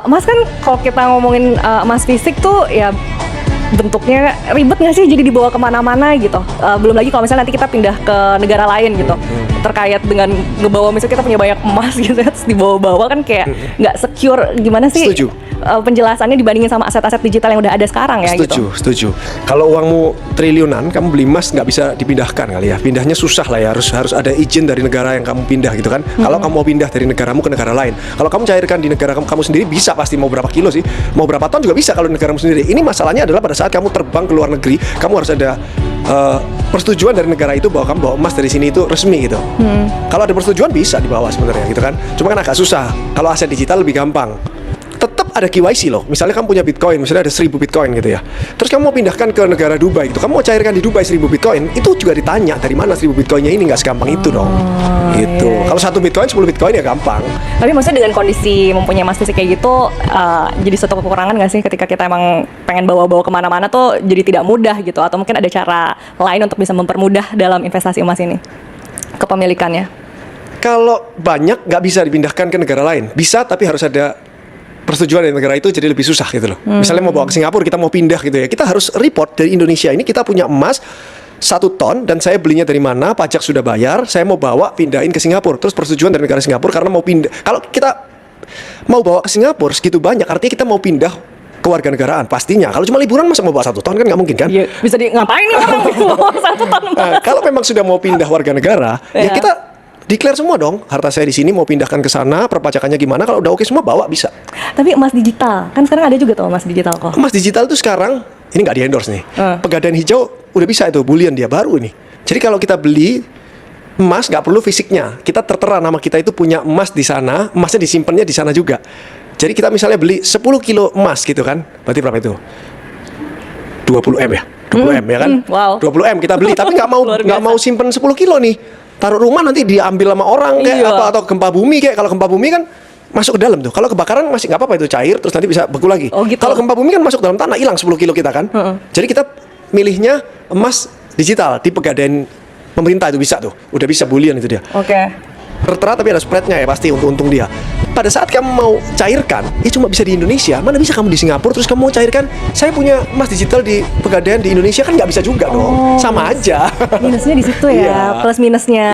Mas kan kalau kita ngomongin emas fisik tuh ya bentuknya ribet nggak sih, jadi dibawa kemana-mana gitu. Belum lagi kalau misalnya nanti kita pindah ke negara lain gitu, terkait dengan ngebawa, misalnya kita punya banyak emas gitu terus dibawa-bawa kan kayak nggak secure. Gimana sih penjelasannya dibandingin sama aset-aset digital yang udah ada sekarang ya? Setuju. Kalau uangmu triliunan, kamu beli emas nggak bisa dipindahkan kali ya. Pindahnya susah lah ya, harus ada izin dari negara yang kamu pindah gitu kan. Kalau kamu mau pindah dari negaramu ke negara lain, kalau kamu cairkan di negara kamu sendiri bisa, pasti mau berapa kilo sih, mau berapa ton juga bisa kalau di negaramu sendiri. Ini masalahnya adalah pada saat kamu terbang ke luar negeri, kamu harus ada persetujuan dari negara itu bahwa kamu bawa emas dari sini itu resmi gitu. Kalau ada persetujuan bisa dibawa sebenarnya gitu kan. Cuma kan agak susah. Kalau aset digital lebih gampang. Tetap ada KYC loh. Misalnya kamu punya Bitcoin, misalnya ada 1000 Bitcoin gitu ya. Terus kamu mau pindahkan ke negara Dubai gitu. Kamu mau cairkan di Dubai 1000 Bitcoin, itu juga ditanya dari mana 1000 Bitcoinnya ini, nggak segampang itu dong. Gitu. Iya. Kalau 1 Bitcoin 10 Bitcoin ya gampang. Tapi maksudnya dengan kondisi mempunyai emas fisik kayak gitu, jadi suatu kekurangan nggak sih ketika kita emang pengen bawa-bawa kemana-mana tuh jadi tidak mudah gitu? Atau mungkin ada cara lain untuk bisa mempermudah dalam investasi emas ini, kepemilikannya? Kalau banyak nggak bisa dipindahkan ke negara lain. Bisa, tapi harus ada persetujuan dari negara itu, jadi lebih susah gitu loh. Misalnya mau bawa ke Singapura, kita mau pindah gitu ya, kita harus report dari Indonesia ini kita punya emas 1 ton dan saya belinya dari mana, pajak sudah bayar, saya mau bawa pindahin ke Singapura, terus persetujuan dari negara Singapura karena mau pindah. Kalau kita mau bawa ke Singapura segitu banyak, artinya kita mau pindah kewarganegaraan pastinya. Kalau cuma liburan masa mau bawa 1 ton kan nggak mungkin kan? Iya, bisa ngapain nih orang bawa 1 ton? Kalau memang sudah mau pindah warga negara, ya kita declare semua dong, harta saya di sini mau pindahkan ke sana, perpajakannya gimana, kalau udah oke semua bawa bisa. Tapi emas digital, kan sekarang ada juga tuh emas digital kok. Emas digital itu sekarang, ini nggak di-endorse nih, Pegadaian Hijau udah bisa itu, bullion dia baru ini. Jadi kalau kita beli emas nggak perlu fisiknya, kita tertera nama kita itu punya emas di sana, emasnya disimpannya di sana juga. Jadi kita misalnya beli 10 kilo emas gitu kan, berarti berapa itu? 20 M ya? 20 M ya kan? Wow. 20 M kita beli, tapi nggak mau simpen 10 kilo nih. Taruh rumah nanti diambil sama orang kayak atau gempa bumi, kayak kalau gempa bumi kan masuk ke dalam tuh. Kalau kebakaran masih nggak apa-apa, itu cair terus nanti bisa beku lagi. Gitu. Kalau gempa bumi kan masuk dalam tanah, hilang 10 kilo kita kan. Jadi kita milihnya emas digital di Pegadaian pemerintah itu bisa tuh. Udah bisa bullion itu dia. Tertera tapi ada spreadnya ya pasti untuk untung dia. Pada saat kamu mau cairkan, ya cuma bisa di Indonesia. Mana bisa kamu di Singapura terus kamu mau cairkan, saya punya emas digital di Pegadaian di Indonesia, kan nggak bisa juga dong. Sama aja. Minusnya di situ ya, plus minusnya.